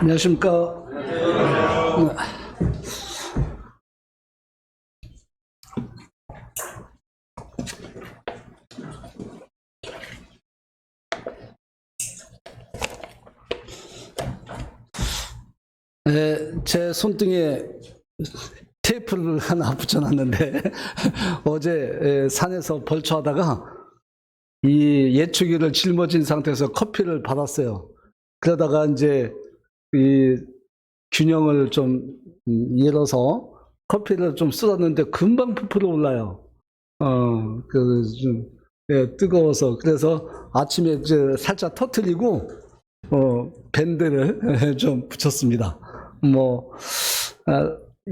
안녕하십니까. 제 손등에 테이프를 하나 붙여놨는데 어제 산에서 벌초하다가 이 예초기를 짊어진 상태에서 커피를 받았어요. 그러다가 이제 이 균형을 좀 잃어서 커피를 좀 쏟았는데 금방 부풀어 올라요. 좀 뜨거워서. 그래서 아침에 이제 살짝 터뜨리고 밴드를 좀 붙였습니다.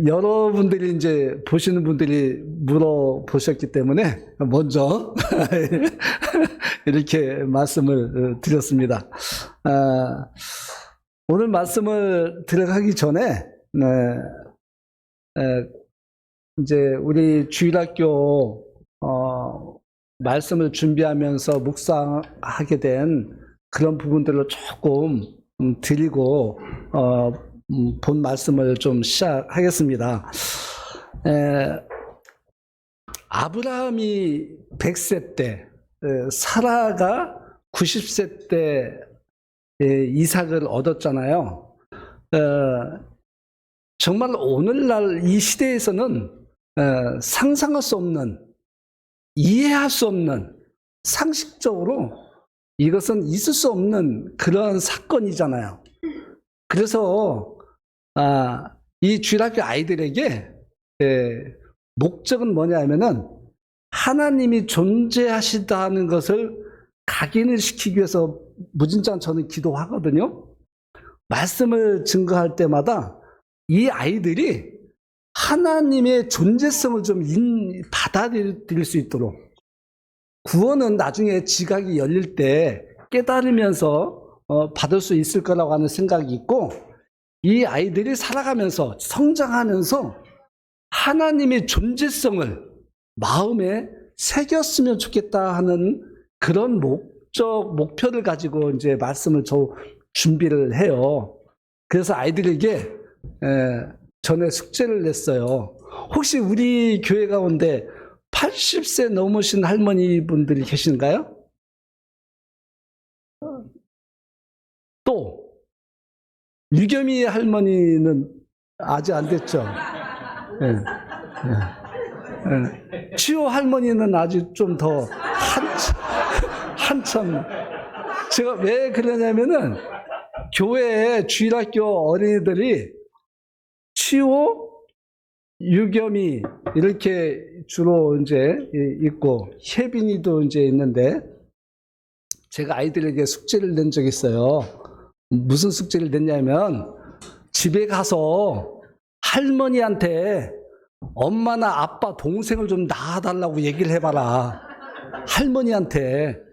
여러분들이 이제 보시는 분들이 물어보셨기 때문에 먼저 이렇게 말씀을 드렸습니다. 오늘 말씀을 들어가기 전에 이제 우리 주일학교 말씀을 준비하면서 묵상하게 된 그런 부분들을 조금 드리고 본 말씀을 좀 시작하겠습니다. 아브라함이 100세 때, 사라가 90세 때 이삭을 얻었잖아요. 정말 오늘날 이 시대에서는 상상할 수 없는, 이해할 수 없는, 상식적으로 이것은 있을 수 없는 그런 사건이잖아요. 그래서 이 주일학교 아이들에게 목적은 뭐냐 하면은 하나님이 존재하시다는 것을 각인을 시키기 위해서 무진장 저는 기도하거든요. 말씀을 증거할 때마다 이 아이들이 하나님의 존재성을 좀 받아들일 수 있도록, 구원은 나중에 지각이 열릴 때 깨달으면서 받을 수 있을 거라고 하는 생각이 있고, 이 아이들이 살아가면서 성장하면서 하나님의 존재성을 마음에 새겼으면 좋겠다 하는 그런 목표를 가지고 이제 말씀을 준비를 해요. 그래서 아이들에게 전에 숙제를 냈어요. 혹시 우리 교회 가운데 80세 넘으신 할머니 분들이 계신가요? 또 유겸이 할머니는 아직 안 됐죠. 치호 할머니는 아직 좀 더 한참. 제가 왜 그러냐면은 교회에 주일학교 어린이들이 치호, 유겸이 이렇게 주로 이제 있고, 혜빈이도 이제 있는데, 제가 아이들에게 숙제를 낸 적이 있어요. 무슨 숙제를 냈냐면, 집에 가서 할머니한테 엄마나 아빠, 동생을 좀 낳아달라고 얘기를 해봐라. 할머니한테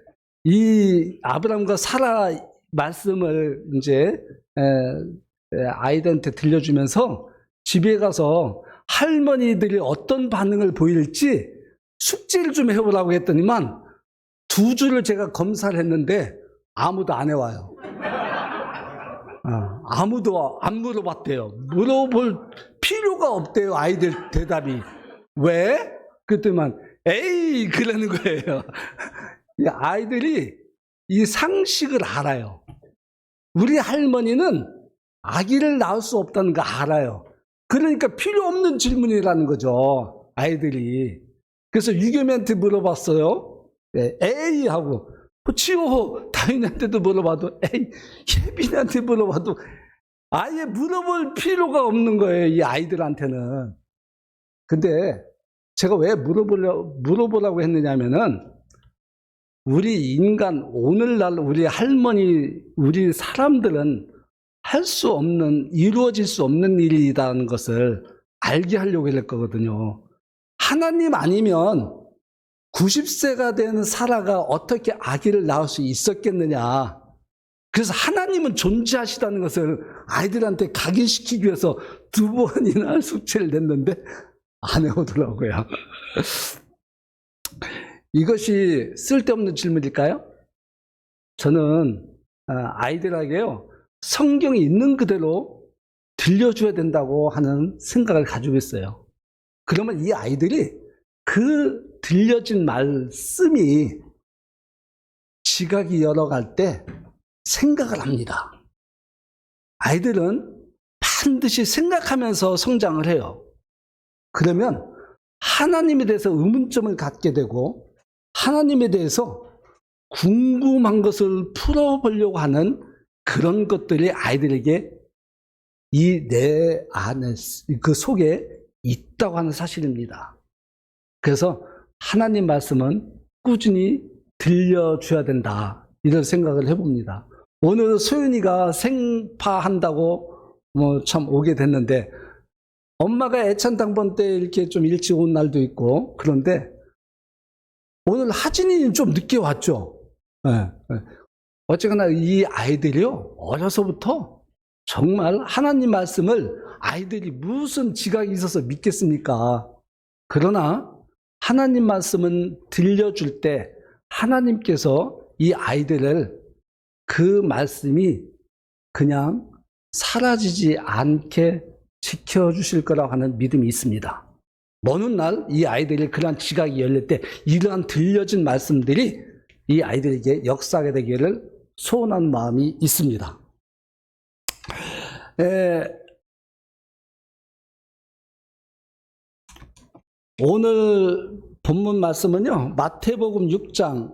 이 아브라함과 사라 말씀을 이제 아이들한테 들려주면서 집에 가서 할머니들이 어떤 반응을 보일지 숙제를 좀 해보라고 했더니만 2주를 제가 검사를 했는데 아무도 안 해와요. 아무도 안 물어봤대요. 물어볼 필요가 없대요. 아이들 대답이. 왜? 그랬더니만 에이 그러는 거예요. 아이들이 이 상식을 알아요. 우리 할머니는 아기를 낳을 수 없다는 거 알아요. 그러니까 필요 없는 질문이라는 거죠, 아이들이. 그래서 유겸이한테 물어봤어요. 에이 하고, 치호 다인한테도 물어봐도 에이, 혜빈한테 물어봐도 아예 물어볼 필요가 없는 거예요, 이 아이들한테는. 근데 제가 왜 물어보라고 했느냐면은, 우리 인간, 오늘날 우리 할머니, 우리 사람들은 할 수 없는, 이루어질 수 없는 일이라는 것을 알게 하려고 했거든요. 하나님 아니면 90세가 된 사라가 어떻게 아기를 낳을 수 있었겠느냐. 그래서 하나님은 존재하시다는 것을 아이들한테 각인시키기 위해서 2번이나 숙제를 냈는데 안 해오더라고요. 이것이 쓸데없는 질문일까요? 저는 아이들에게요, 성경이 있는 그대로 들려줘야 된다고 하는 생각을 가지고 있어요. 그러면 이 아이들이 그 들려진 말씀이 지각이 열어갈 때 생각을 합니다. 아이들은 반드시 생각하면서 성장을 해요. 그러면 하나님에 대해서 의문점을 갖게 되고 하나님에 대해서 궁금한 것을 풀어보려고 하는 그런 것들이 아이들에게 이 내 안에 그 속에 있다고 하는 사실입니다. 그래서 하나님 말씀은 꾸준히 들려줘야 된다, 이런 생각을 해봅니다. 오늘 소윤이가 생파한다고 참 오게 됐는데, 엄마가 애찬당번 때 이렇게 좀 일찍 온 날도 있고, 그런데 오늘 하진이는 좀 늦게 왔죠. 네. 어쨌거나 이 아이들이요, 어려서부터 정말 하나님 말씀을 아이들이 무슨 지각이 있어서 믿겠습니까? 그러나 하나님 말씀은 들려줄 때 하나님께서 이 아이들을 그 말씀이 그냥 사라지지 않게 지켜주실 거라고 하는 믿음이 있습니다. 어느 날 이 아이들이 그러한 지각이 열릴 때 이러한 들려진 말씀들이 이 아이들에게 역사하게 되기를 소원하는 마음이 있습니다. 오늘 본문 말씀은요, 마태복음 6장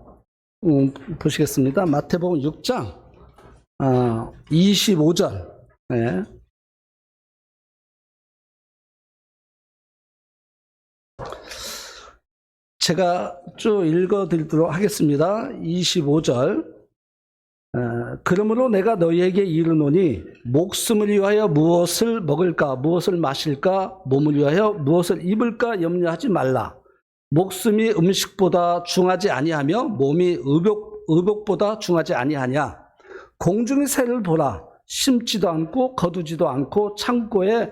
보시겠습니다. 마태복음 6장 25절. 네. 제가 쭉 읽어드리도록 하겠습니다. 25절. 그러므로 내가 너희에게 이르노니 목숨을 위하여 무엇을 먹을까 무엇을 마실까 몸을 위하여 무엇을 입을까 염려하지 말라. 목숨이 음식보다 중하지 아니하며 몸이 의복보다 중하지 아니하냐. 공중의 새를 보라. 심지도 않고 거두지도 않고 창고에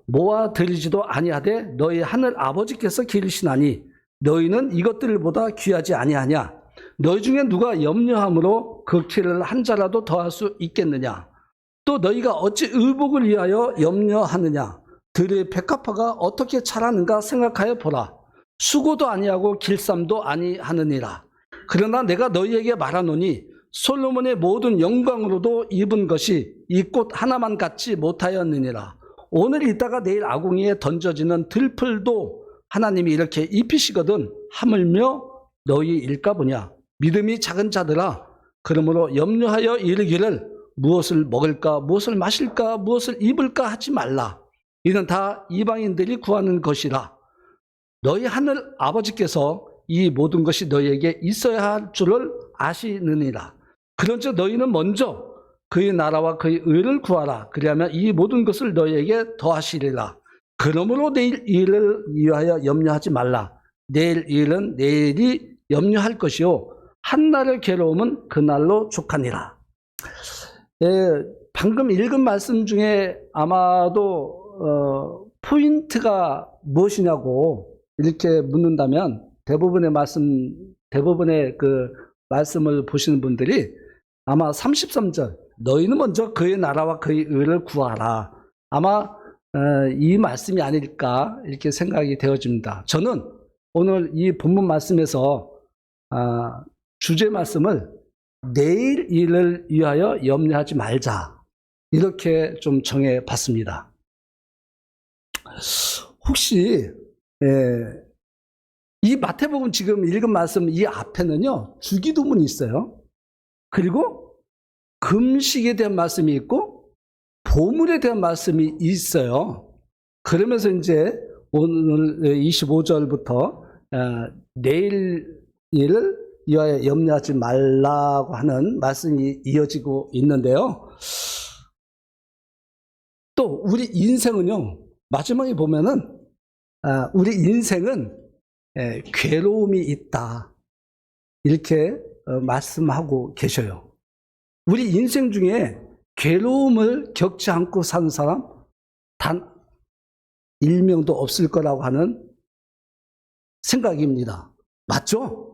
모아들이지도 아니하되 너희 하늘 아버지께서 기르시나니 너희는 이것들보다 귀하지 아니하냐. 너희 중에 누가 염려함으로 그 키를 한 자라도 더할 수 있겠느냐. 또 너희가 어찌 의복을 위하여 염려하느냐. 들의 백합화가 어떻게 자라는가 생각하여 보라. 수고도 아니하고 길쌈도 아니하느니라. 그러나 내가 너희에게 말하노니 솔로몬의 모든 영광으로도 입은 것이 이 꽃 하나만 갖지 못하였느니라. 오늘 있다가 내일 아궁이에 던져지는 들풀도 하나님이 이렇게 입히시거든 하물며 너희일까 보냐. 믿음이 작은 자들아, 그러므로 염려하여 이르기를 무엇을 먹을까 무엇을 마실까 무엇을 입을까 하지 말라. 이는 다 이방인들이 구하는 것이라. 너희 하늘 아버지께서 이 모든 것이 너희에게 있어야 할 줄을 아시느니라. 그런즉 너희는 먼저 그의 나라와 그의 의를 구하라. 그리하면 이 모든 것을 너희에게 더하시리라. 그러므로 내일 일을 위하여 염려하지 말라. 내일 일은 내일이 염려할 것이요 한날의 괴로움은 그날로 족하니라. 방금 읽은 말씀 중에 아마도 포인트가 무엇이냐고 이렇게 묻는다면 대부분의 그 말씀을 보시는 분들이 아마 33절 너희는 먼저 그의 나라와 그의 의를 구하라. 아마 이 말씀이 아닐까 이렇게 생각이 되어집니다. 저는 오늘 이 본문 말씀에서 주제 말씀을 내일 일을 위하여 염려하지 말자 이렇게 좀 정해 봤습니다. 혹시 이 마태복음 지금 읽은 말씀 이 앞에는요 주기도문이 있어요. 그리고 금식에 대한 말씀이 있고 보물에 대한 말씀이 있어요. 그러면서 이제 오늘 25절부터 내일 일을 위하여 염려하지 말라고 하는 말씀이 이어지고 있는데요. 또 우리 인생은요, 마지막에 보면은 우리 인생은 괴로움이 있다 이렇게 말씀하고 계셔요. 우리 인생 중에 괴로움을 겪지 않고 사는 사람 단 1명도 없을 거라고 하는 생각입니다. 맞죠?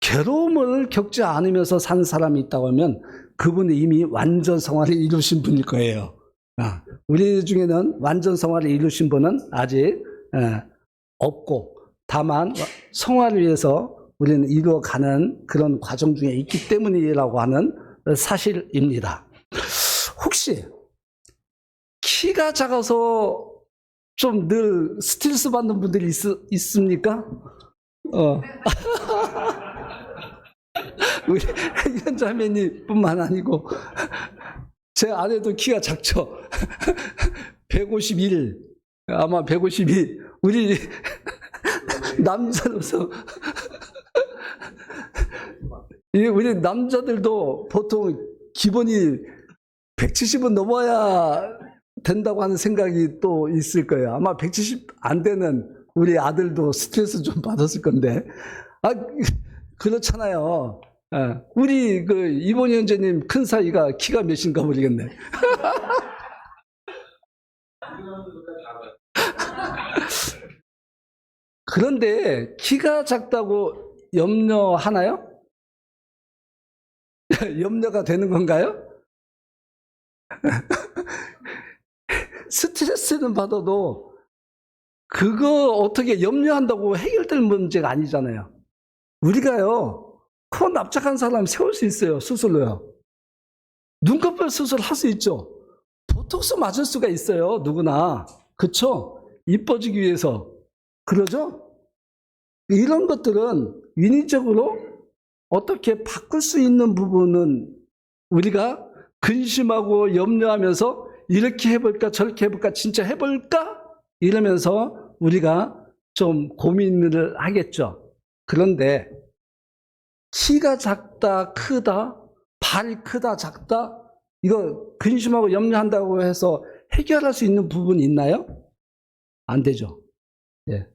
괴로움을 겪지 않으면서 산 사람이 있다고 하면 그분이 이미 완전 성화를 이루신 분일 거예요. 우리 중에는 완전 성화를 이루신 분은 아직 없고, 다만 성화를 위해서 우리는 이루어가는 그런 과정 중에 있기 때문이라고 하는 사실입니다. 혹시 키가 작아서 좀 늘 스트레스 받는 분들이 있습니까? 우리 혜견 자매님 뿐만 아니고 제 아내도 키가 작죠. 151, 아마 152. 우리 남자로서 우리 남자들도 보통 기본이 170은 넘어야 된다고 하는 생각이 또 있을 거예요. 아마 170 안 되는 우리 아들도 스트레스 좀 받았을 건데. 그렇잖아요. 우리 이본희 형제님 큰 사이가 키가 몇인가 모르겠네. 그런데 키가 작다고 염려하나요? 염려가 되는 건가요? 스트레스는 받아도 그거 어떻게 염려한다고 해결될 문제가 아니잖아요. 우리가요, 코 납작한 사람 세울 수 있어요, 수술로요. 눈꺼풀 수술 할 수 있죠. 보톡스 맞을 수가 있어요, 누구나. 그쵸? 이뻐지기 위해서. 그러죠? 이런 것들은 인위적으로 어떻게 바꿀 수 있는 부분은 우리가 근심하고 염려하면서 이렇게 해볼까 저렇게 해볼까 진짜 해볼까 이러면서 우리가 좀 고민을 하겠죠. 그런데 키가 작다 크다 발이 크다 작다 이거 근심하고 염려한다고 해서 해결할 수 있는 부분이 있나요? 안 되죠. 예,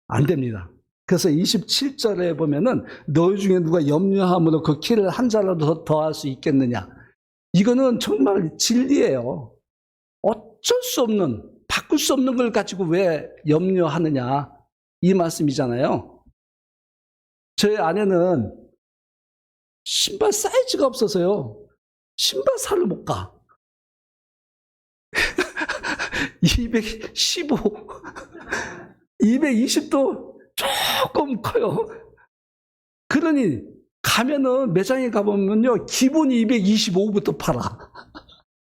안 됩니다. 그래서 27절에 보면은 너희 중에 누가 염려함으로 그 키를 한 자라도 더할 수 있겠느냐. 이거는 정말 진리예요. 어쩔 수 없는, 바꿀 수 없는 걸 가지고 왜 염려하느냐. 이 말씀이잖아요. 저희 아내는 신발 사이즈가 없어서요. 신발 사러 못 가. 215, 220도 조금 커요. 그러니 가면은 매장에 가보면요 기본이 225부터 팔아.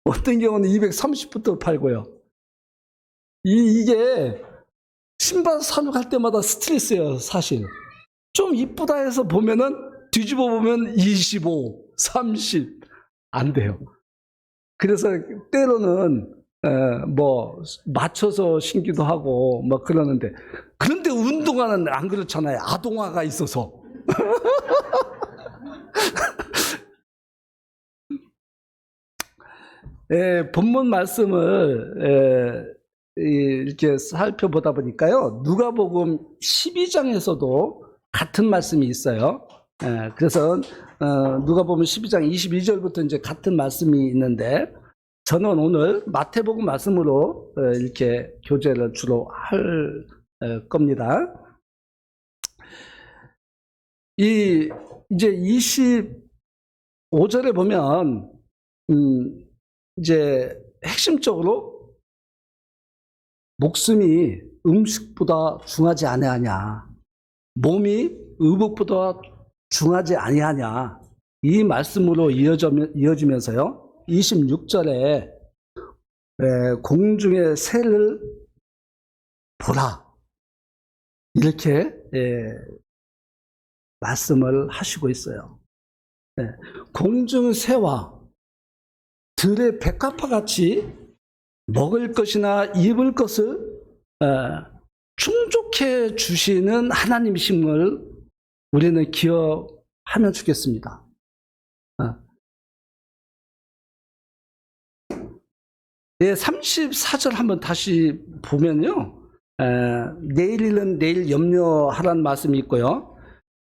어떤 경우는 230부터 팔고요. 이게 신발 사러 갈 때마다 스트레스예요, 사실. 좀 이쁘다 해서 보면은 뒤집어 보면 25, 30 안 돼요. 그래서 때로는 뭐 맞춰서 신기도 하고 뭐 그러는데, 그런데 운동화는 안 그렇잖아요. 아동화가 있어서. 본문 말씀을 이렇게 살펴보다 보니까요, 누가복음 12장에서도 같은 말씀이 있어요. 그래서 누가복음 12장 22절부터 이제 같은 말씀이 있는데, 저는 오늘 마태복음 말씀으로 이렇게 교제를 주로 할 겁니다. 이제 25절에 보면 이제 핵심적으로 목숨이 음식보다 중하지 아니하냐, 몸이 의복보다 중하지 아니하냐, 이 말씀으로 이어지면서요 26절에 공중의 새를 보라 이렇게 말씀을 하시고 있어요. 공중 새와 들의 백합화 같이 먹을 것이나 입을 것을 충족해 주시는 하나님이심을 우리는 기억하면 좋겠습니다. 네, 34절 한번 다시 보면요, 내일 일은 내일 염려하라는 말씀이 있고요.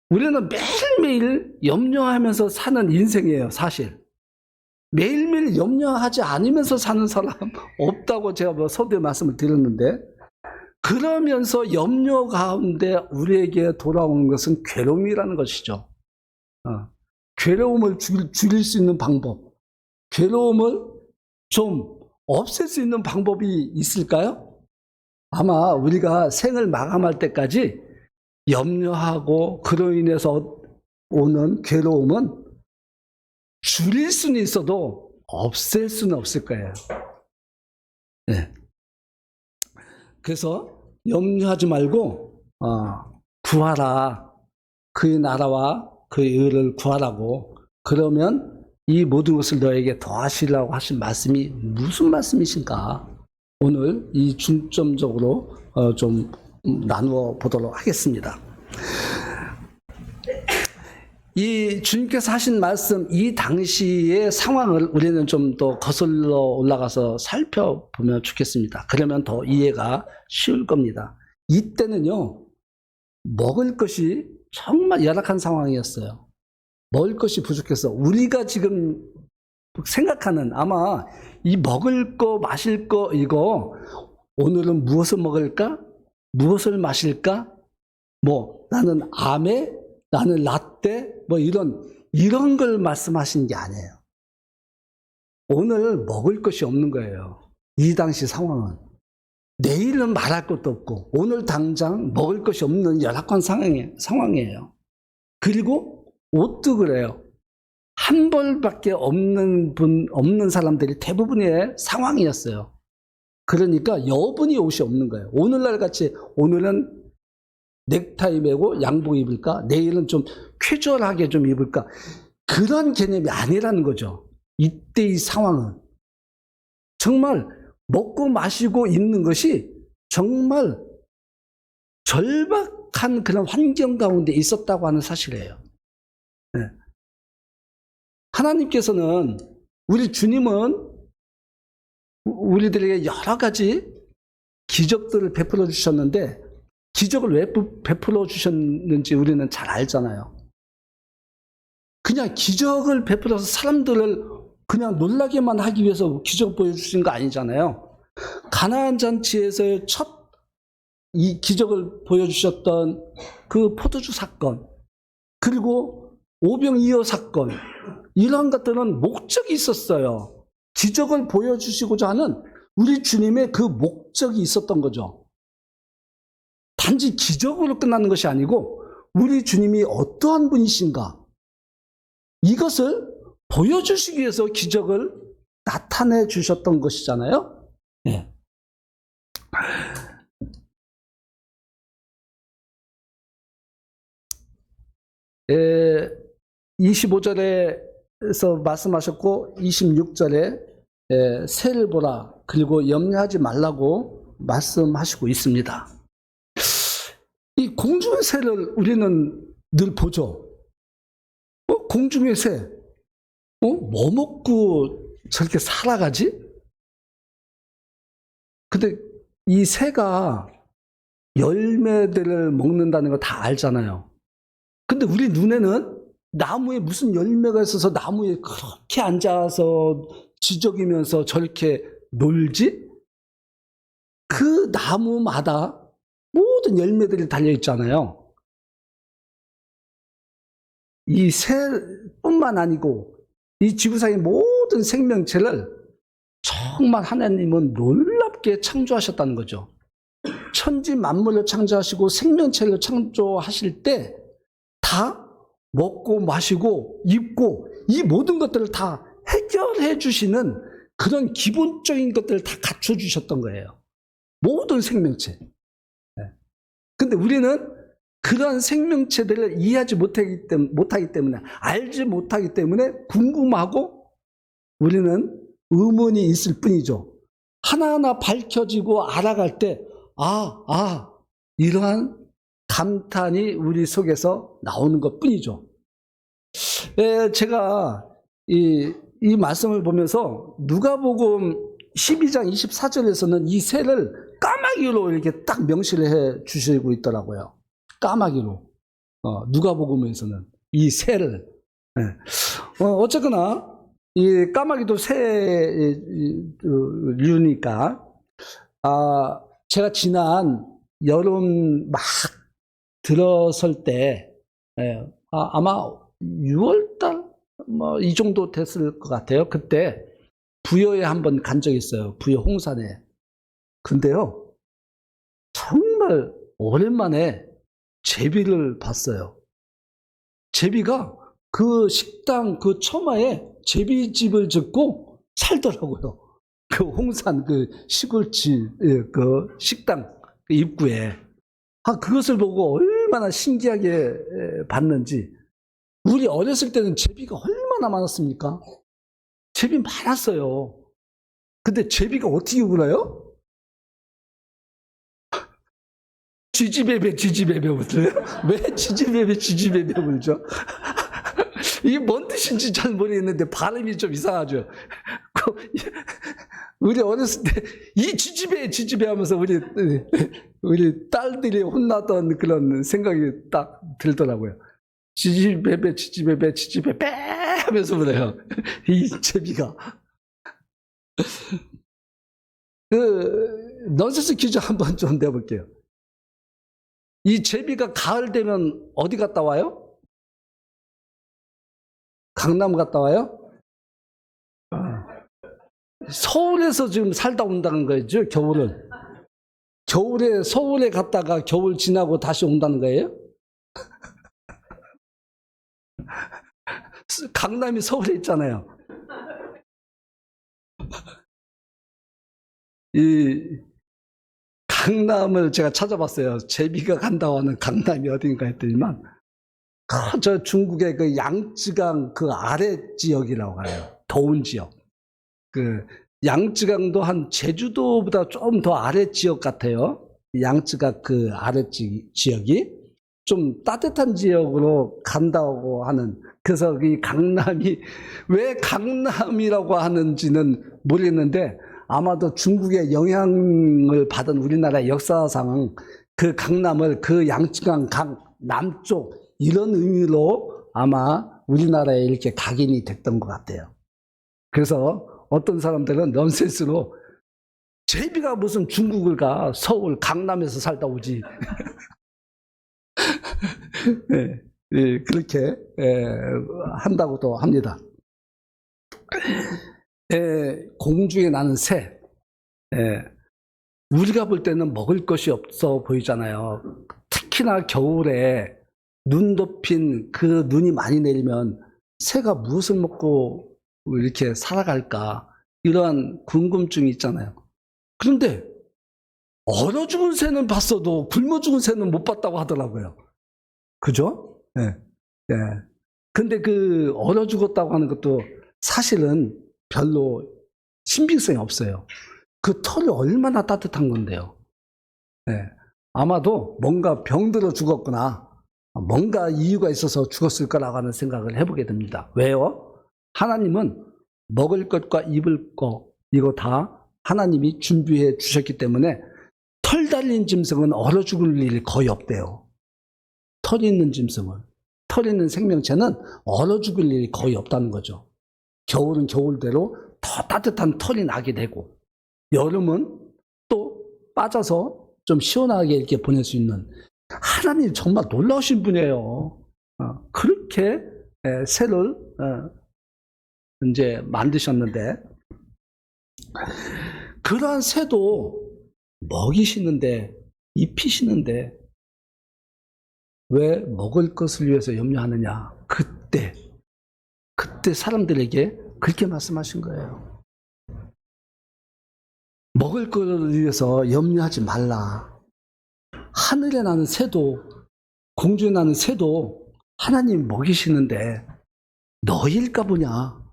우리는 매일매일 염려하면서 사는 인생이에요, 사실. 매일매일 염려하지 않으면서 사는 사람 없다고 제가 뭐 서두에 말씀을 드렸는데, 그러면서 염려 가운데 우리에게 돌아오는 것은 괴로움이라는 것이죠. 괴로움을 줄일 수 있는 방법, 괴로움을 좀 없앨 수 있는 방법이 있을까요? 아마 우리가 생을 마감할 때까지 염려하고 그로 인해서 오는 괴로움은 줄일 수는 있어도 없앨 수는 없을 거예요. 네. 그래서 염려하지 말고 구하라. 그의 나라와 그의 의를 구하라고. 그러면 이 모든 것을 너에게 더하시려고 하신 말씀이 무슨 말씀이신가? 오늘 이 중점적으로 좀 나누어 보도록 하겠습니다. 이 주님께서 하신 말씀, 이 당시의 상황을 우리는 좀 더 거슬러 올라가서 살펴보면 좋겠습니다. 그러면 더 이해가 쉬울 겁니다. 이때는요, 먹을 것이 정말 열악한 상황이었어요. 먹을 것이 부족해서 우리가 지금 생각하는 아마 이 먹을 거, 마실 거 이거 오늘은 무엇을 먹을까? 무엇을 마실까? 뭐 나는 아메, 나는 라떼, 뭐 이런 걸 말씀하시는 게 아니에요. 오늘 먹을 것이 없는 거예요. 이 당시 상황은. 내일은 말할 것도 없고 오늘 당장 먹을 것이 없는 열악한 상황이에요. 그리고 옷도 그래요. 한 벌밖에 없는 사람들이 대부분의 상황이었어요. 그러니까 여분이 옷이 없는 거예요. 오늘날 같이 오늘은 넥타이 매고 양복 입을까? 내일은 좀 캐주얼하게 좀 입을까? 그런 개념이 아니라는 거죠. 이때의 상황은. 정말 먹고 마시고 있는 것이 정말 절박한 그런 환경 가운데 있었다고 하는 사실이에요. 네. 하나님께서는 우리 주님은 우리들에게 여러 가지 기적들을 베풀어 주셨는데 기적을 왜 베풀어 주셨는지 우리는 잘 알잖아요. 그냥 기적을 베풀어서 사람들을 그냥 놀라게만 하기 위해서 기적 보여주신 거 아니잖아요. 가나안 잔치에서의 첫 이 기적을 보여주셨던 그 포도주 사건, 그리고 오병이어 사건, 이런 것들은 목적이 있었어요. 기적을 보여주시고자 하는 우리 주님의 그 목적이 있었던 거죠. 단지 기적으로 끝나는 것이 아니고 우리 주님이 어떠한 분이신가, 이것을 보여주시기 위해서 기적을 나타내 주셨던 것이잖아요. 네. 25절에서 말씀하셨고 26절에 새를 보라 그리고 염려하지 말라고 말씀하시고 있습니다. 이 공중의 새를 우리는 늘 보죠. 공중의 새, 뭐 먹고 저렇게 살아가지? 근데 이 새가 열매들을 먹는다는 거 다 알잖아요. 근데 우리 눈에는 나무에 무슨 열매가 있어서 나무에 그렇게 앉아서 지저귀면서 저렇게 놀지? 그 나무마다 모든 열매들이 달려있잖아요. 이 새뿐만 아니고 이 지구상의 모든 생명체를 정말 하나님은 놀랍게 창조하셨다는 거죠. 천지 만물을 창조하시고 생명체를 창조하실 때 다 먹고 마시고 입고 이 모든 것들을 다 해결해 주시는 그런 기본적인 것들을 다 갖춰 주셨던 거예요. 모든 생명체. 근데 우리는 그런 생명체들을 이해하지 못하기 때문에, 알지 못하기 때문에 궁금하고 우리는 의문이 있을 뿐이죠. 하나하나 밝혀지고 알아갈 때 이러한 감탄이 우리 속에서 나오는 것 뿐이죠. 제가 이 말씀을 보면서 누가복음 12장 24절에서는 이 새를 까마귀로 이렇게 딱 명시를 해 주시고 있더라고요. 까마귀로. 누가복음에서는 이 새를. 어쨌거나 이 까마귀도 새 류니까 제가 지난 여름 막 들어설 때 아마 6월달 뭐 이 정도 됐을 것 같아요. 그때 부여에 한번 간 적이 있어요. 부여 홍산에. 근데요, 정말 오랜만에 제비를 봤어요. 제비가 그 식당 그 처마에 제비집을 짓고 살더라고요. 그 홍산 그 시골집 그 식당 그 입구에. 그것을 보고 얼마나 신기하게 봤는지. 우리 어렸을 때는 제비가 얼마나 많았습니까? 제비 많았어요. 근데 제비가 어떻게 울어요? 쥐지배배 쥐지배배 울어요? 왜 쥐지배배 쥐지배배 울죠? 이게 뭔 뜻인지 잘 모르겠는데 발음이 좀 이상하죠. 우리 어렸을 때 이 쥐지배 쥐지배 하면서 우리 딸들이 혼나던 그런 생각이 딱 들더라고요. 쥐지배배 쥐지배배 쥐지배배 하면서 그래요. 이 제비가. 넌센스 퀴즈 한번 좀 내볼게요. 이 제비가 가을 되면 어디 갔다 와요? 강남 갔다 와요? 서울에서 지금 살다 온다는 거죠, 겨울은. 겨울에 서울에 갔다가 겨울 지나고 다시 온다는 거예요? 강남이 서울에 있잖아요. 이 강남을 제가 찾아봤어요. 제비가 간다고 하는 강남이 어딘가 했더니만 저 중국의 그 양쯔강 그 아래 지역이라고 해요. 더운 지역. 그 양쯔강도 한 제주도보다 좀 더 아래 지역 같아요. 양쯔강 그 아래 지역이 좀 따뜻한 지역으로 간다고 하는. 그래서 이 강남이 왜 강남이라고 하는지는 모르겠는데 아마도 중국의 영향을 받은 우리나라의 역사상 그 강남을 그 양쯔강 강 남쪽 이런 의미로 아마 우리나라에 이렇게 각인이 됐던 것 같아요. 그래서 어떤 사람들은 넌센스로 제비가 무슨 중국을 가, 서울 강남에서 살다 오지. 네, 네, 그렇게 한다고도 합니다. 공중에 나는 새. 우리가 볼 때는 먹을 것이 없어 보이잖아요. 특히나 겨울에 눈 덮인 그 눈이 많이 내리면 새가 무엇을 먹고 이렇게 살아갈까, 이러한 궁금증이 있잖아요. 그런데 얼어 죽은 새는 봤어도 굶어 죽은 새는 못 봤다고 하더라고요. 그죠? 네. 네. 근데 그 얼어 죽었다고 하는 것도 사실은 별로 신빙성이 없어요. 그 털이 얼마나 따뜻한 건데요. 네. 아마도 뭔가 병들어 죽었거나 뭔가 이유가 있어서 죽었을 거라고 하는 생각을 해보게 됩니다. 왜요? 하나님은 먹을 것과 입을 것, 이거 다 하나님이 준비해 주셨기 때문에 털 달린 짐승은 얼어 죽을 일이 거의 없대요. 털 있는 짐승은, 털 있는 생명체는 얼어 죽을 일이 거의 없다는 거죠. 겨울은 겨울대로 더 따뜻한 털이 나게 되고, 여름은 또 빠져서 좀 시원하게 이렇게 보낼 수 있는, 하나님 정말 놀라우신 분이에요. 그렇게 새를 이제 만드셨는데, 그러한 새도 먹이시는데, 입히시는데 왜 먹을 것을 위해서 염려하느냐? 그때 사람들에게 그렇게 말씀하신 거예요. 먹을 것을 위해서 염려하지 말라. 하늘에 나는 새도, 공중에 나는 새도 하나님 먹이시는데 너희일까 보냐?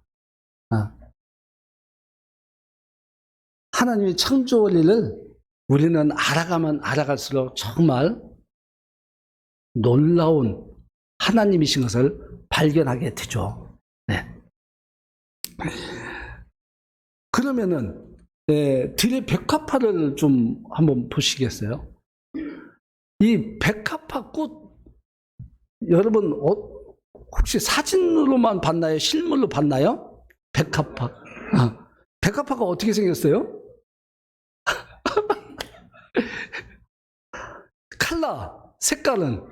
하나님의 창조 원리를 우리는 알아가면 알아갈수록 정말 놀라운 하나님이신 것을 발견하게 되죠. 네. 그러면은 들의 백합화를 좀 한번 보시겠어요? 이 백합화 꽃, 여러분 혹시 사진으로만 봤나요? 실물로 봤나요? 백합화. 백합화가 어떻게 생겼어요? 컬러, 색깔은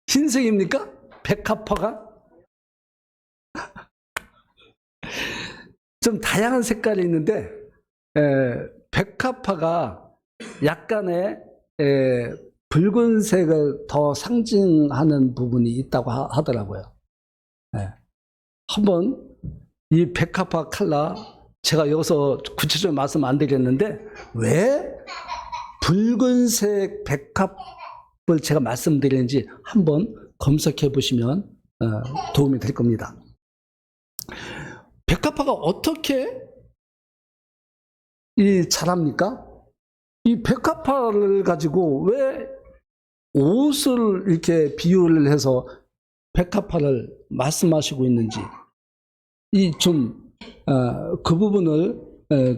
흰색입니까? 백합화가? 좀 다양한 색깔이 있는데 백합화가 약간의 붉은색을 더 상징하는 부분이 있다고 하더라고요. 한번 이 백합화 컬러 제가 여기서 구체적으로 말씀 안 드렸는데 왜 붉은색 백합을 제가 말씀드리는지 한번 검색해 보시면 도움이 될 겁니다. 백합화가 어떻게 자랍니까? 이 백합화를 가지고 왜 옷을 이렇게 비유를 해서 백합화를 말씀하시고 있는지 그 부분을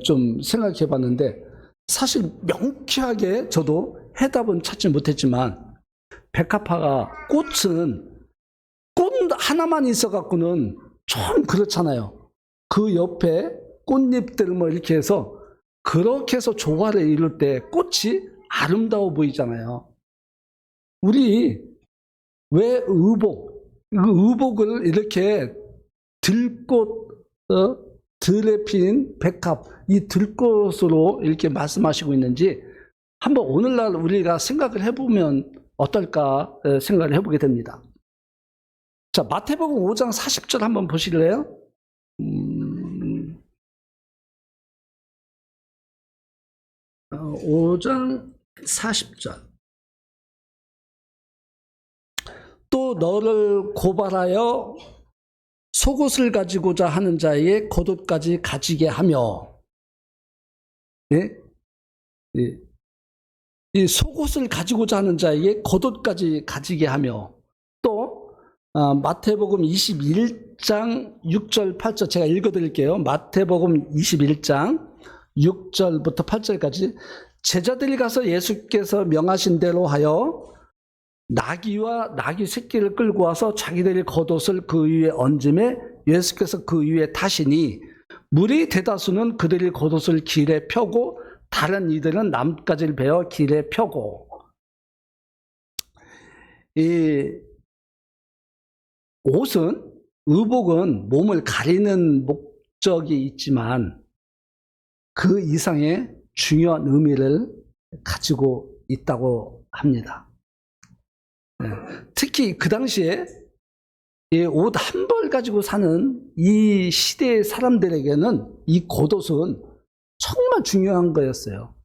좀 생각해 봤는데 사실 명쾌하게 저도 해답은 찾지 못했지만 백합화가 꽃은 꽃 하나만 있어 갖고는 좀 그렇잖아요. 그 옆에 꽃잎들 뭐 이렇게 해서 그렇게 해서 조화를 이룰 때 꽃이 아름다워 보이잖아요. 우리 왜 의복을 이렇게 들꽃 들에 핀 백합 이 들꽃으로 이렇게 말씀하시고 있는지 한번 오늘날 우리가 생각을 해보면 어떨까 생각을 해보게 됩니다. 자, 마태복음 5장 40절 한번 보실래요? 5장 40절. 또 너를 고발하여 속옷을 가지고자 하는 자에게 겉옷까지 가지게 하며, 이 속옷을 가지고자 하는 자에게 겉옷까지 가지게 하며, 또 마태복음 21장 6절 8절 제가 읽어드릴게요. 마태복음 21장 6절부터 8절까지 제자들이 가서 예수께서 명하신 대로 하여 나귀와 나귀 새끼를 끌고 와서 자기들이 겉옷을 그 위에 얹음에 예수께서 그 위에 타시니 무리 대다수는 그들이 겉옷을 길에 펴고 다른 이들은 나뭇가지를 베어 길에 펴고. 이 옷은 의복은 몸을 가리는 목적이 있지만 그 이상의 중요한 의미를 가지고 있다고 합니다. 특히 그 당시에 옷 한 벌 가지고 사는 이 시대의 사람들에게는 이 겉옷은 정말 중요한 거였어요.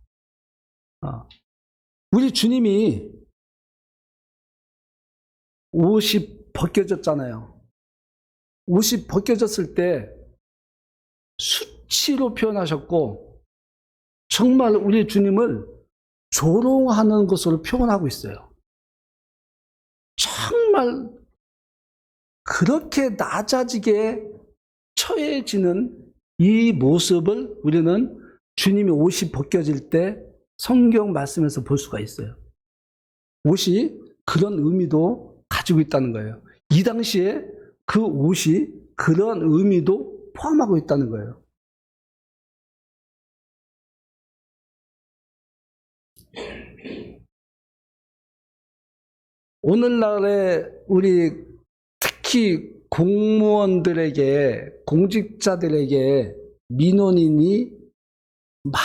우리 주님이 옷이 벗겨졌잖아요. 옷이 벗겨졌을 때 수치로 표현하셨고 정말 우리 주님을 조롱하는 것으로 표현하고 있어요. 정말 그렇게 낮아지게 처해지는 이 모습을 우리는 주님이 옷이 벗겨질 때 성경 말씀에서 볼 수가 있어요. 옷이 그런 의미도 가지고 있다는 거예요. 이 당시에 그 옷이 그런 의미도 포함하고 있다는 거예요. 오늘날에 우리 특히 공무원들에게, 공직자들에게 민원인이 막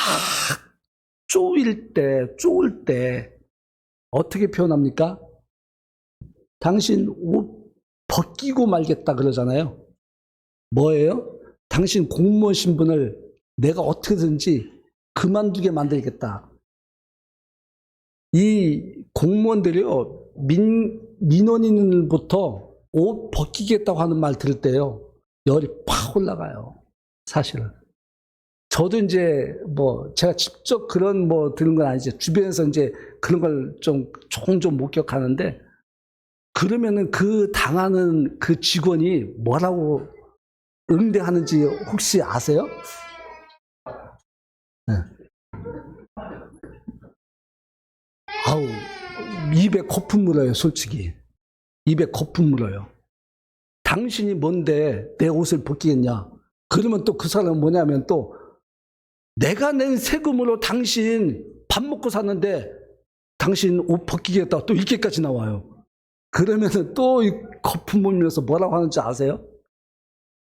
쪼을 때 어떻게 표현합니까? 당신 옷 벗기고 말겠다 그러잖아요. 뭐예요? 당신 공무원 신분을 내가 어떻게든지 그만두게 만들겠다. 이 공무원들이요, 민원인부터 옷 벗기겠다고 하는 말 들을 때요, 열이 팍 올라가요. 사실은. 저도 이제 제가 직접 그런 들은 건 아니지. 주변에서 이제 그런 걸 조금 목격하는데, 그러면은 그 당하는 그 직원이 뭐라고 응대하는지 혹시 아세요? 네. 아우, 입에 거품 물어요, 솔직히. 입에 거품 물어요. 당신이 뭔데 내 옷을 벗기겠냐? 그러면 또 그 사람은 뭐냐면 또 내가 낸 세금으로 당신 밥 먹고 사는데 당신 옷 벗기겠다 또 이렇게까지 나와요. 그러면은 또 이 거품 물면서 뭐라고 하는지 아세요?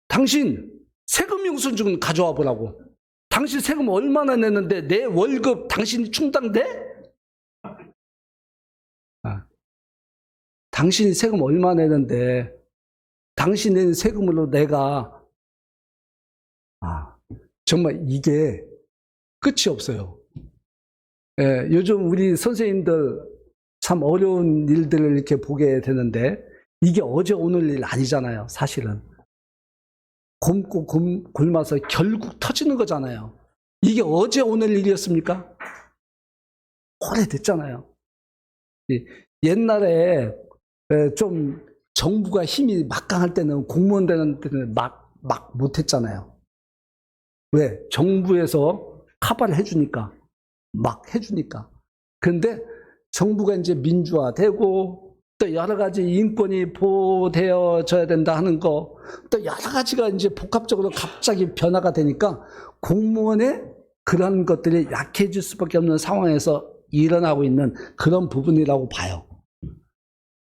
당신 세금 영수증 가져와 보라고. 당신 세금 얼마나 냈는데 내 월급 당신이 충당돼? 당신이 세금 얼마 내는데 당신 낸 세금으로 내가 정말 이게 끝이 없어요. 예, 요즘 우리 선생님들 참 어려운 일들을 이렇게 보게 되는데 이게 어제 오늘 일 아니잖아요. 사실은 굶고 굶어서 결국 터지는 거잖아요. 이게 어제 오늘 일이었습니까? 오래됐잖아요. 옛날에 좀 정부가 힘이 막강할 때는 공무원 되는 때는 막 못했잖아요. 왜? 정부에서 카바를 해주니까, 막 해주니까. 그런데 정부가 이제 민주화되고 또 여러 가지 인권이 보호되어져야 된다 하는 거, 또 여러 가지가 이제 복합적으로 갑자기 변화가 되니까 공무원의 그런 것들이 약해질 수밖에 없는 상황에서 일어나고 있는 그런 부분이라고 봐요.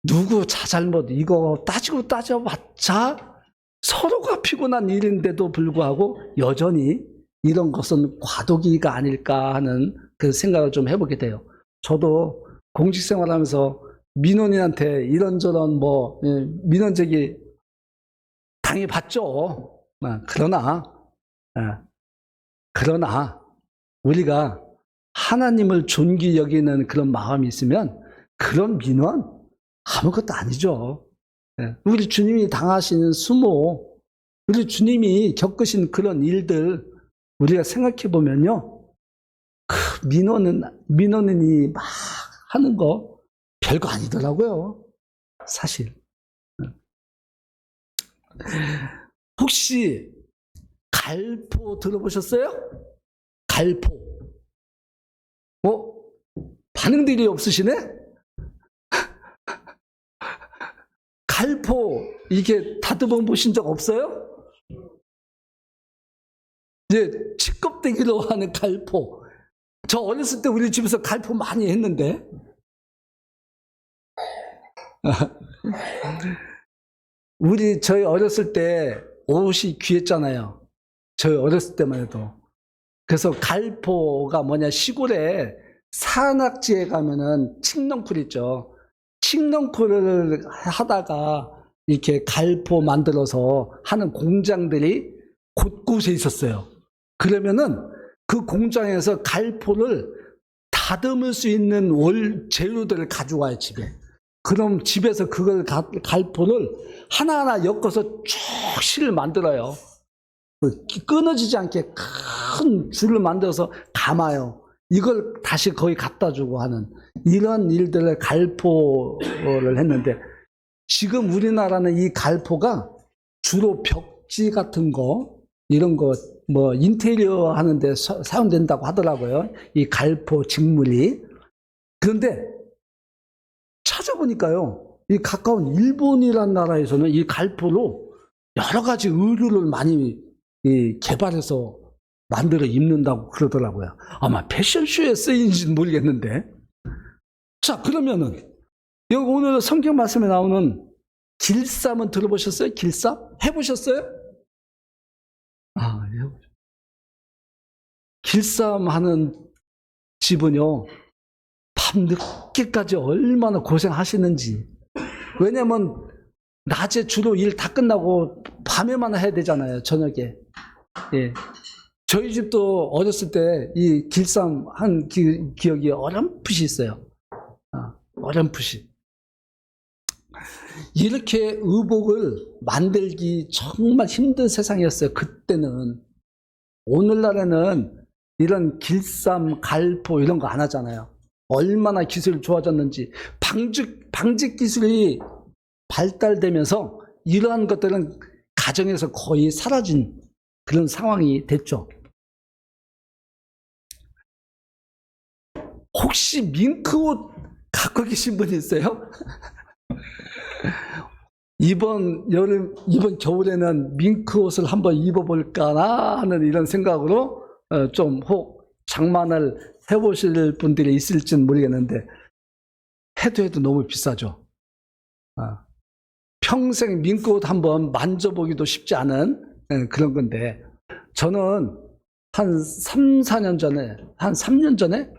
누구 자잘못 이거 따져봤자 서로가 피곤한 일인데도 불구하고 여전히 이런 것은 과도기가 아닐까 하는 그 생각을 좀 해보게 돼요. 저도 공직 생활하면서 민원인한테 이런저런 민원 제기 당해봤죠. 그러나 우리가 하나님을 존귀 여기는 그런 마음이 있으면 그런 민원 아무것도 아니죠. 우리 주님이 당하신 수모, 우리 주님이 겪으신 그런 일들 우리가 생각해 보면요, 민원인이 막 하는 거 별거 아니더라고요. 사실. 혹시 갈포 들어보셨어요? 갈포. 반응들이 없으시네? 갈포 이게 다듬어 보신 적 없어요? 이제 치껍데기로 하는 갈포. 저 어렸을 때 우리 집에서 갈포 많이 했는데. 저희 어렸을 때 옷이 귀했잖아요. 저희 어렸을 때만 해도. 그래서 갈포가 뭐냐, 시골에 산악지에 가면은 칡넝쿨 있죠. 칡넝쿨을 하다가 이렇게 갈포 만들어서 하는 공장들이 곳곳에 있었어요. 그러면은 그 공장에서 갈포를 다듬을 수 있는 재료들을 가져와요, 집에. 그럼 집에서 그걸 갈포를 하나하나 엮어서 쭉 실을 만들어요. 끊어지지 않게 큰 줄을 만들어서 감아요. 이걸 다시 거기 갖다 주고 하는 이런 일들을 갈포를 했는데, 지금 우리나라는 이 갈포가 주로 벽지 같은 거, 이런 거 인테리어 하는데 사용된다고 하더라고요. 이 갈포 직물이. 그런데 찾아보니까요, 이 가까운 일본이라는 나라에서는 이 갈포로 여러 가지 의류를 많이 개발해서 만들어 입는다고 그러더라고요. 아마 패션쇼에 쓰인지는 모르겠는데. 자, 그러면은 여기 오늘 성경 말씀에 나오는 길쌈은 들어보셨어요? 길쌈? 해보셨어요? 해보셨어요. 길쌈 하는 집은요, 밤늦게까지 얼마나 고생하시는지. 왜냐면 낮에 주로 일 다 끝나고 밤에만 해야 되잖아요, 저녁에. 예. 저희 집도 어렸을 때 이 길쌈 한 기억이 어렴풋이 있어요. 어렴풋이. 이렇게 의복을 만들기 정말 힘든 세상이었어요, 그때는. 오늘날에는 이런 길쌈, 갈포 이런 거 안 하잖아요. 얼마나 기술이 좋아졌는지. 방직 기술이 발달되면서 이러한 것들은 가정에서 거의 사라진 그런 상황이 됐죠. 혹시 밍크옷 갖고 계신 분 있어요? 이번 겨울에는 밍크옷을 한번 입어볼까나 하는 이런 생각으로 좀 혹 장만을 해보실 분들이 있을지는 모르겠는데, 해도 너무 비싸죠. 평생 밍크옷 한번 만져보기도 쉽지 않은 그런 건데, 저는 한 3, 4년 전에, 한 3년 전에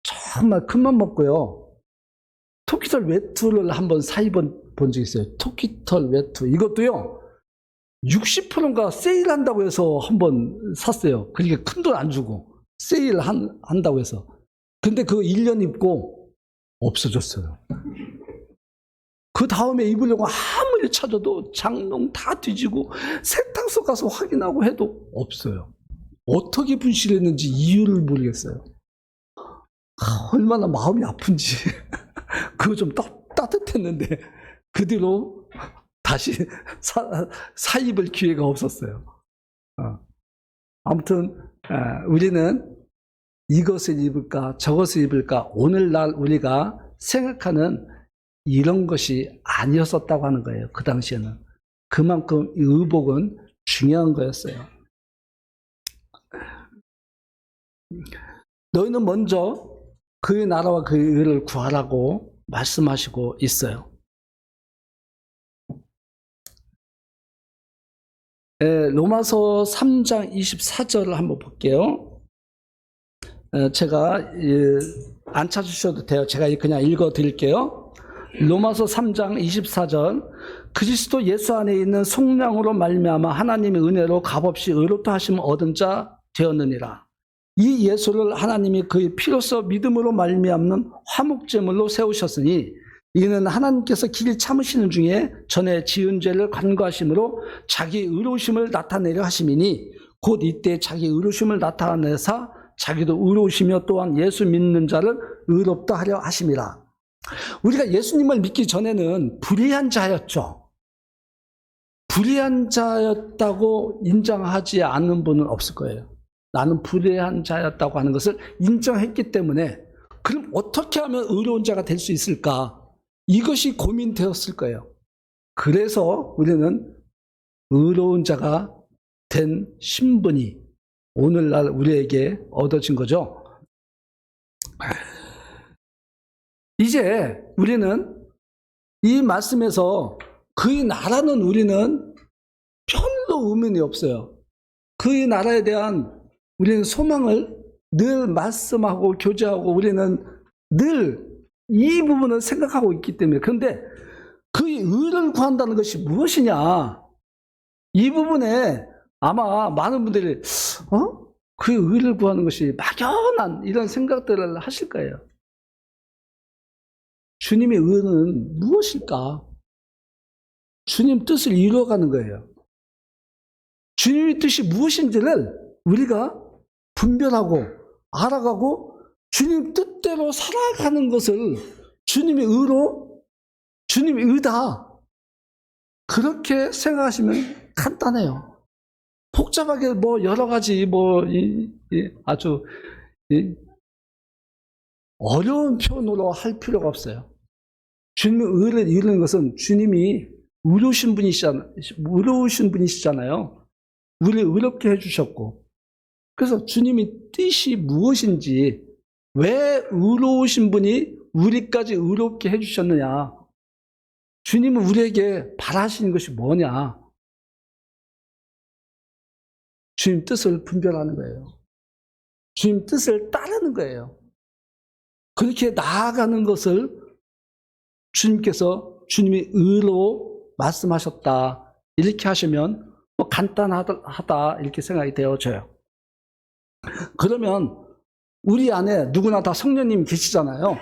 정말 큰맘 먹고요. 토끼털 외투를 한번 사입은 적이 있어요. 토끼털 외투. 이것도요, 60%인가 세일한다고 해서 한번 샀어요. 그러니까 큰 돈 안 주고 세일한다고 해서. 근데 그거 1년 입고 없어졌어요. 그 다음에 입으려고 아무리 찾아도 장롱 다 뒤지고 세탁소 가서 확인하고 해도 없어요. 어떻게 분실했는지 이유를 모르겠어요. 얼마나 마음이 아픈지. 그거 좀 따뜻했는데 그 뒤로 다시 사입을 기회가 없었어요. 아무튼 우리는 이것을 입을까 저것을 입을까 오늘날 우리가 생각하는 이런 것이 아니었었다고 하는 거예요. 그 당시에는. 그만큼 이 의복은 중요한 거였어요. 너희는 먼저 그의 나라와 그의 의를 구하라고 말씀하시고 있어요. 로마서 3장 24절을 한번 볼게요. 제가 안 찾으셔도 돼요. 제가 그냥 읽어 드릴게요. 로마서 3장 24절 그리스도 예수 안에 있는 속량으로 말미암아 하나님의 은혜로 값없이 의롭다 하심을 얻은 자 되었느니라. 이 예수를 하나님이 그의 피로써 믿음으로 말미암는 화목제물로 세우셨으니 이는 하나님께서 길 참으시는 중에 전에 지은 죄를 간구하심으로 자기 의로우심을 나타내려 하심이니 곧 이때 자기 의로우심을 나타내사 자기도 의로우시며 또한 예수 믿는 자를 의롭다 하려 하심이라. 우리가 예수님을 믿기 전에는 불의한 자였죠. 불의한 자였다고 인정하지 않는 분은 없을 거예요. 나는 불의한 자였다고 하는 것을 인정했기 때문에 그럼 어떻게 하면 의로운 자가 될 수 있을까? 이것이 고민되었을 거예요. 그래서 우리는 의로운 자가 된 신분이 오늘날 우리에게 얻어진 거죠. 이제 우리는 이 말씀에서 그의 나라는 우리는 별로 의문이 없어요. 그의 나라에 대한 우리는 소망을 늘 말씀하고 교제하고 우리는 늘 이 부분을 생각하고 있기 때문에. 그런데 그의 의를 구한다는 것이 무엇이냐? 이 부분에 아마 많은 분들이 그의 의를 구하는 것이 막연한 이런 생각들을 하실 거예요. 주님의 의는 무엇일까? 주님 뜻을 이루어가는 거예요. 주님의 뜻이 무엇인지를 우리가 분별하고 알아가고 주님 뜻대로 살아가는 것을 주님의 의로, 주님의 의다. 그렇게 생각하시면 간단해요. 복잡하게 여러 가지 아주 어려운 표현으로 할 필요가 없어요. 주님의 의를 이루는 것은 주님이 의로우신 분이시잖아요. 우리를 의롭게 해주셨고, 그래서 주님의 뜻이 무엇인지, 왜 의로우신 분이 우리까지 의롭게 해주셨느냐, 주님은 우리에게 바라시는 것이 뭐냐, 주님 뜻을 분별하는 거예요. 주님 뜻을 따르는 거예요. 그렇게 나아가는 것을 주님께서 주님의 의로 말씀하셨다, 이렇게 하시면 간단하다 이렇게 생각이 되어져요. 그러면 우리 안에 누구나 다 성령님이 계시잖아요.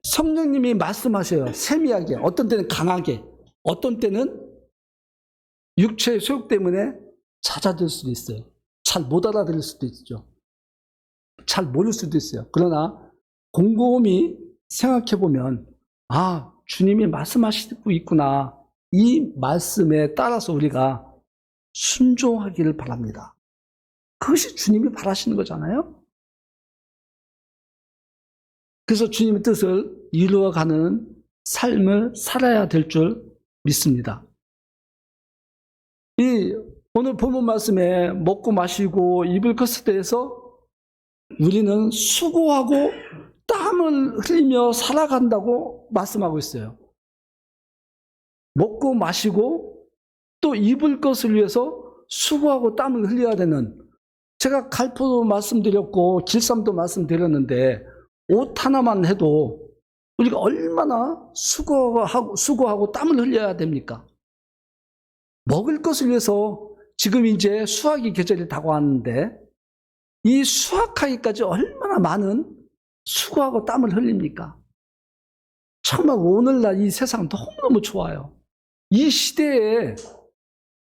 성령님이 말씀하셔요. 세미하게, 어떤 때는 강하게, 어떤 때는 육체의 소욕 때문에 잦아들 수도 있어요. 잘 못 알아들을 수도 있죠. 잘 모를 수도 있어요. 그러나 곰곰이 생각해보면 주님이 말씀하시고 있구나. 이 말씀에 따라서 우리가 순종하기를 바랍니다. 그것이 주님이 바라시는 거잖아요. 그래서 주님의 뜻을 이루어가는 삶을 살아야 될 줄 믿습니다. 오늘 본문 말씀에 먹고 마시고 입을 것에 대해서 우리는 수고하고 땀을 흘리며 살아간다고 말씀하고 있어요. 먹고 마시고 또 입을 것을 위해서 수고하고 땀을 흘려야 되는, 제가 갈포도 말씀드렸고 길쌈도 말씀드렸는데 옷 하나만 해도 우리가 얼마나 수고하고 땀을 흘려야 됩니까? 먹을 것을 위해서 지금 이제 수확의 계절이 다가왔는데 이 수확하기까지 얼마나 많은 수고하고 땀을 흘립니까? 정말 오늘날 이 세상 너무너무 좋아요. 이 시대에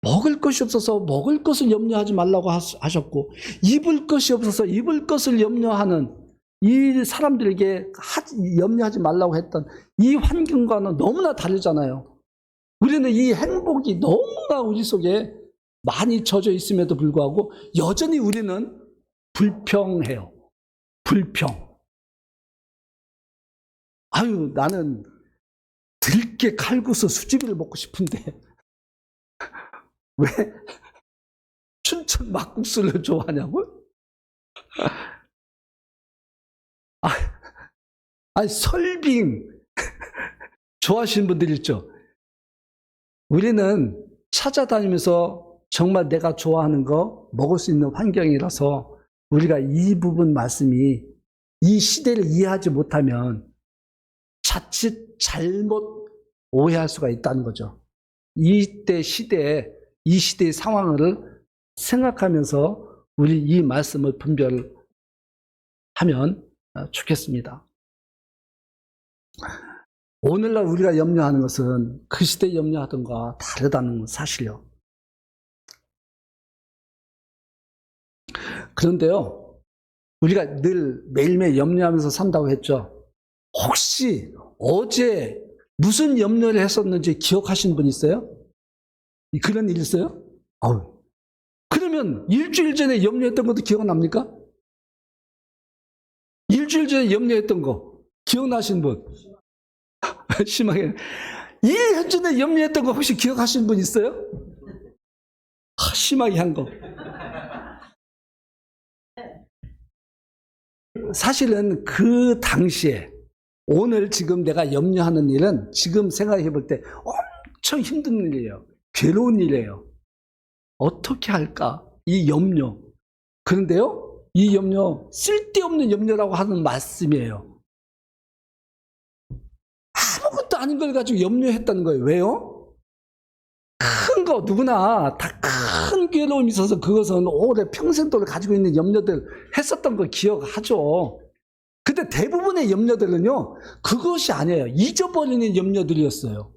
먹을 것이 없어서 먹을 것을 염려하지 말라고 하셨고, 입을 것이 없어서 입을 것을 염려하는 이 사람들에게 염려하지 말라고 했던 이 환경과는 너무나 다르잖아요. 우리는 이 행복이 너무나 우리 속에 많이 젖어 있음에도 불구하고 여전히 우리는 불평해요. 불평. 아유, 나는 들깨 칼국수 수제비를 먹고 싶은데 왜 춘천 막국수를 좋아하냐고? 아니, 설빙 좋아하시는 분들 있죠? 우리는 찾아다니면서 정말 내가 좋아하는 거 먹을 수 있는 환경이라서 우리가 이 부분 말씀이 이 시대를 이해하지 못하면 자칫 잘못 오해할 수가 있다는 거죠. 이때 시대에 이 시대의 상황을 생각하면서 우리 이 말씀을 분별하면 좋겠습니다. 오늘날 우리가 염려하는 것은 그 시대에 염려하던 것과 다르다는 사실이요. 그런데요, 우리가 늘 매일매일 염려하면서 산다고 했죠. 혹시 어제 무슨 염려를 했었는지 기억하시는 분 있어요? 그런 일 있어요? 그러면 일주일 전에 염려했던 것도 기억납니까? 일주일 전에 염려했던 거 기억나시는 분? 심하게. 1년 전에 염려했던 거 혹시 기억하시는 분 있어요? 심하게 한 거. 사실은 그 당시에 오늘 지금 내가 염려하는 일은 지금 생각해 볼 때 엄청 힘든 일이에요. 괴로운 일이에요. 어떻게 할까? 이 염려. 그런데요, 이 염려, 쓸데없는 염려라고 하는 말씀이에요. 아무것도 아닌 걸 가지고 염려했다는 거예요. 왜요? 큰 거, 누구나 다 큰 괴로움이 있어서 그것은 오래 평생 동안 가지고 있는 염려들 했었던 걸 기억하죠. 근데 대부분의 염려들은요, 그것이 아니에요. 잊어버리는 염려들이었어요.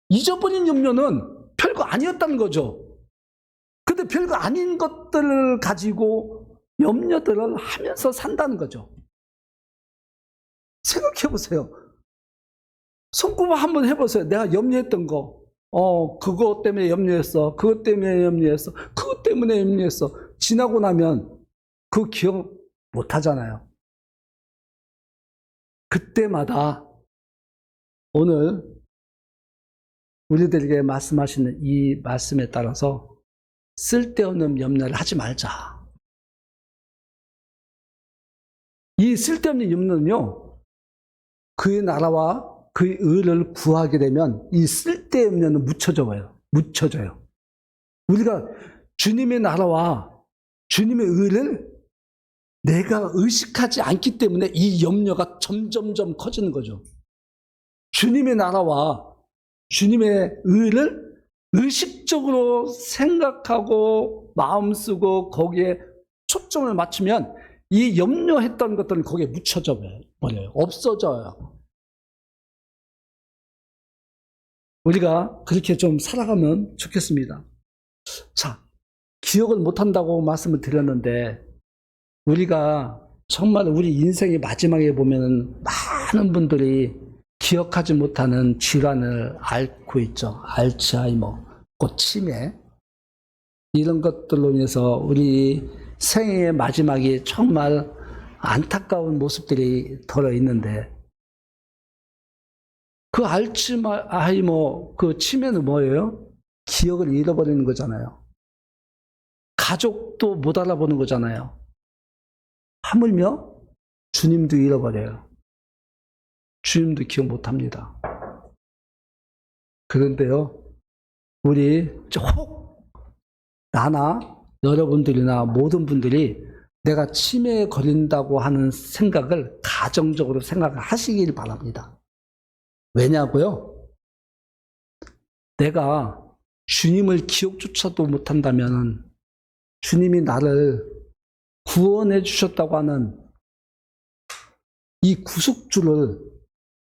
잊어버린 염려는 별거 아니었다는 거죠. 근데 별거 아닌 것들을 가지고 염려들을 하면서 산다는 거죠. 생각해 보세요. 손꼽아 한번 해보세요. 내가 염려했던 거. 그것 때문에 염려했어. 그것 때문에 염려했어. 그것 때문에 염려했어. 지나고 나면 그 기억 못 하잖아요. 그때마다 오늘 우리들에게 말씀하시는 이 말씀에 따라서 쓸데없는 염려를 하지 말자. 이 쓸데없는 염려는요, 그의 나라와 그의 의를 구하게 되면 이 쓸데없는 염려는 묻혀져요. 우리가 주님의 나라와 주님의 의를 내가 의식하지 않기 때문에 이 염려가 점점점 커지는 거죠. 주님의 나라와 주님의 의를 의식적으로 생각하고 마음 쓰고 거기에 초점을 맞추면 이 염려했던 것들은 거기에 묻혀져 버려요. 없어져요. 우리가 그렇게 좀 살아가면 좋겠습니다. 자, 기억을 못한다고 말씀을 드렸는데 우리가 정말 우리 인생의 마지막에 보면 많은 분들이 기억하지 못하는 질환을 앓고 있죠. 알츠하이머, 곧 치매, 이런 것들로 인해서 우리 생애의 마지막이 정말 안타까운 모습들이 덜어 있는데, 그 알츠하이머, 그 치매는 뭐예요? 기억을 잃어버리는 거잖아요. 가족도 못 알아보는 거잖아요. 하물며 주님도 잃어버려요. 주님도 기억 못합니다. 그런데요, 우리 혹 나나 여러분들이나 모든 분들이 내가 치매에 걸린다고 하는 생각을 가정적으로 생각을 하시길 바랍니다. 왜냐고요? 내가 주님을 기억조차도 못한다면 주님이 나를 구원해 주셨다고 하는 이 구속주를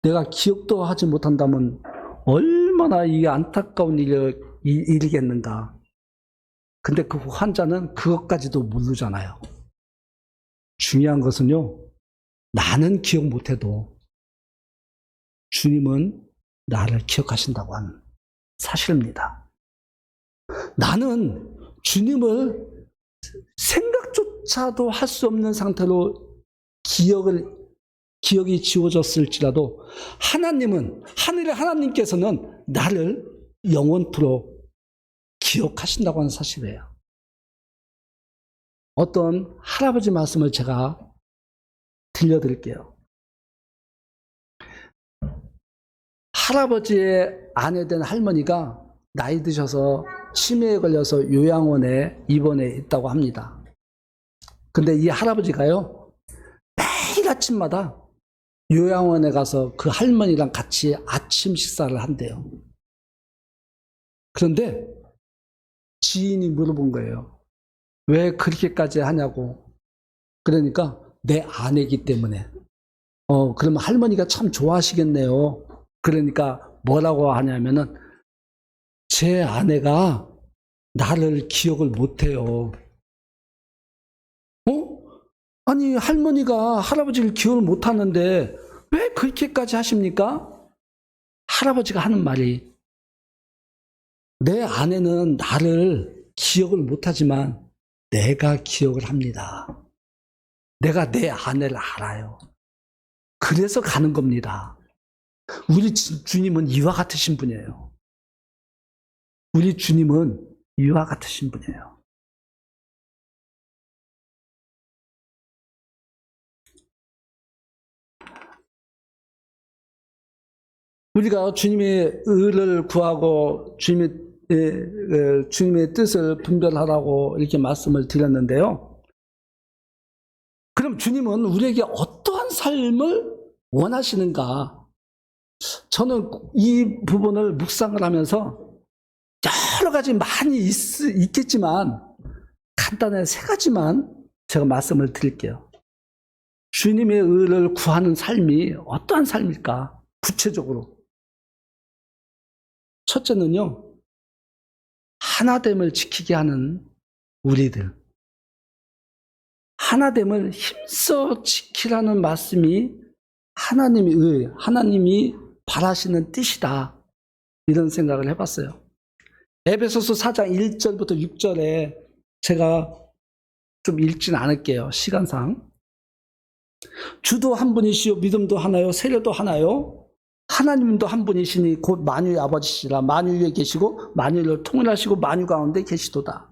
내가 기억도 하지 못한다면 얼마나 이 안타까운 일이겠는가. 근데 그 환자는 그것까지도 모르잖아요. 중요한 것은요, 나는 기억 못해도 주님은 나를 기억하신다고 하는 사실입니다. 나는 주님을 생각조차도 할 수 없는 상태로 기억이 지워졌을지라도 하나님은, 하늘의 하나님께서는 나를 영원토록 기억하신다고 하는 사실이에요. 어떤 할아버지 말씀을 제가 들려드릴게요. 할아버지의 아내 된 할머니가 나이 드셔서 치매에 걸려서 요양원에 입원해 있다고 합니다. 근데 이 할아버지가요, 매일 아침마다 요양원에 가서 그 할머니랑 같이 아침 식사를 한대요. 그런데 지인이 물어본 거예요. 왜 그렇게까지 하냐고. 그러니까 내 아내이기 때문에. 그러면 할머니가 참 좋아하시겠네요. 그러니까 뭐라고 하냐면은 제 아내가 나를 기억을 못해요. 아니 할머니가 할아버지를 기억을 못하는데 왜 그렇게까지 하십니까? 할아버지가 하는 말이 내 아내는 나를 기억을 못하지만 내가 기억을 합니다. 내가 내 아내를 알아요. 그래서 가는 겁니다. 우리 주님은 이와 같으신 분이에요. 우리 주님은 이와 같으신 분이에요. 우리가 주님의 의를 구하고 주님의 뜻을 분별하라고 이렇게 말씀을 드렸는데요. 그럼 주님은 우리에게 어떠한 삶을 원하시는가? 저는 이 부분을 묵상을 하면서 여러 가지 많이 있겠지만 간단한 세 가지만 제가 말씀을 드릴게요. 주님의 의를 구하는 삶이 어떠한 삶일까? 구체적으로. 첫째는요, 하나됨을 지키게 하는 우리들. 하나됨을 힘써 지키라는 말씀이 하나님이 바라시는 뜻이다. 이런 생각을 해봤어요. 에베소서 4장 1절부터 6절에 제가 좀 읽진 않을게요. 시간상. 주도 한 분이시요 믿음도 하나요 세례도 하나요 하나님도 한 분이시니 곧 만유의 아버지시라. 만유 위에 계시고 만유를 통일하시고 만유 가운데 계시도다.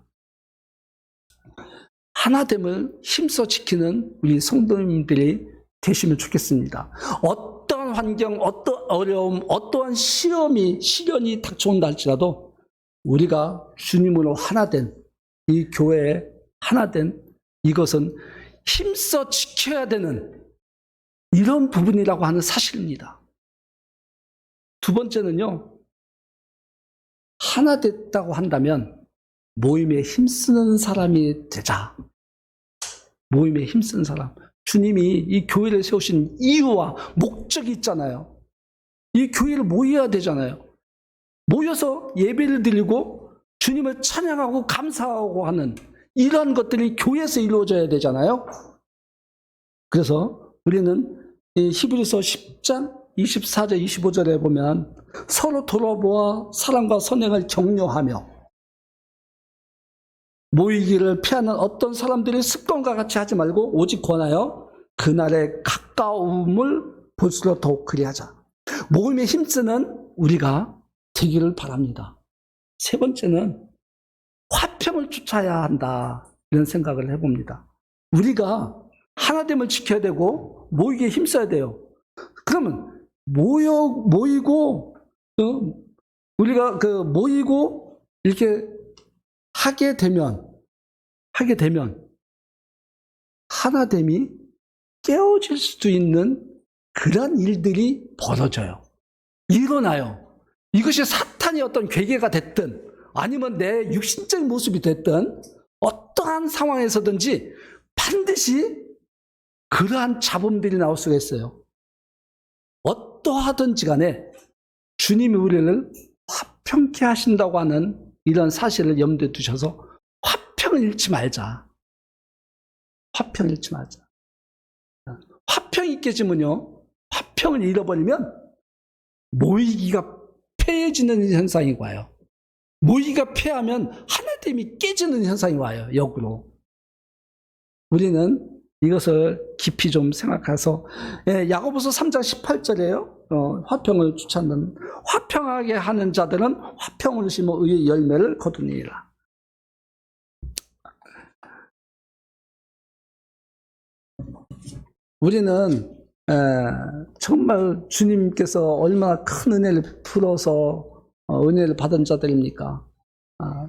하나됨을 힘써 지키는 우리 성도님들이 되시면 좋겠습니다. 어떠한 환경, 어떠한 어려움, 어떠한 시련이 닥쳐온다 할지라도 우리가 주님으로 하나된 이 교회에 하나된 이것은 힘써 지켜야 되는 이런 부분이라고 하는 사실입니다. 두 번째는요, 하나 됐다고 한다면 모임에 힘쓰는 사람이 되자. 모임에 힘쓰는 사람. 주님이 이 교회를 세우신 이유와 목적이 있잖아요. 이 교회를 모여야 되잖아요. 모여서 예배를 드리고 주님을 찬양하고 감사하고 하는 이러한 것들이 교회에서 이루어져야 되잖아요. 그래서 우리는 이 히브리서 10장 24절 25절에 보면 서로 돌아보아 사랑과 선행을 격려하며 모이기를 피하는 어떤 사람들의 습관과 같이 하지 말고 오직 권하여 그날의 가까움을 볼수록 더욱 그리하자. 모임에 힘쓰는 우리가 되기를 바랍니다. 세 번째는 화평을 쫓아야 한다. 이런 생각을 해봅니다. 우리가 하나됨을 지켜야 되고 모이기에 힘써야 돼요. 그러면 모이고 우리가 모이고 이렇게 하게 되면 하나됨이 깨어질 수도 있는 그런 일들이 벌어져요. 일어나요. 이것이 사탄의 어떤 괴계가 됐든 아니면 내 육신적인 모습이 됐든 어떠한 상황에서든지 반드시 그러한 잡음들이 나올 수가 있어요. 어떠하든지 간에 주님이 우리를 화평케 하신다고 하는 이런 사실을 염두에 두셔서 화평을 잃지 말자. 화평을 잃지 말자. 화평이 깨지면요, 화평을 잃어버리면 모이기가 패해지는 현상이 와요. 모이기가 패하면 하나됨이 깨지는 현상이 와요. 역으로. 우리는 이것을 깊이 좀 생각해서, 야고보서 3장 18절에요. 화평을 주창하는, 화평하게 하는 자들은 화평을 심어 의의 열매를 거두니라. 우리는 정말 주님께서 얼마나 큰 은혜를 베풀어서 은혜를 받은 자들입니까?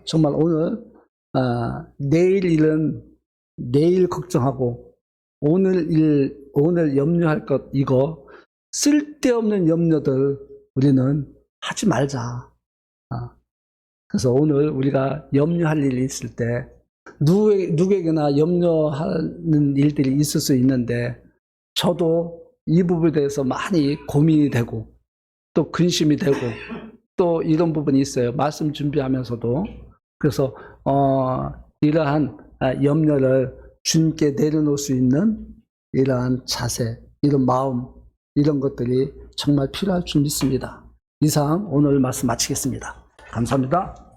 정말 오늘 내일 일은 내일 걱정하고 오늘 염려할 것, 이거 쓸데없는 염려들 우리는 하지 말자. 그래서 오늘 우리가 염려할 일이 있을 때 누구에게나 염려하는 일들이 있을 수 있는데, 저도 이 부분에 대해서 많이 고민이 되고 또 근심이 되고 또 이런 부분이 있어요. 말씀 준비하면서도. 그래서 이러한 염려를 주님께 내려놓을 수 있는 이러한 자세, 이런 마음, 이런 것들이 정말 필요할 줄 믿습니다. 이상 오늘 말씀 마치겠습니다. 감사합니다.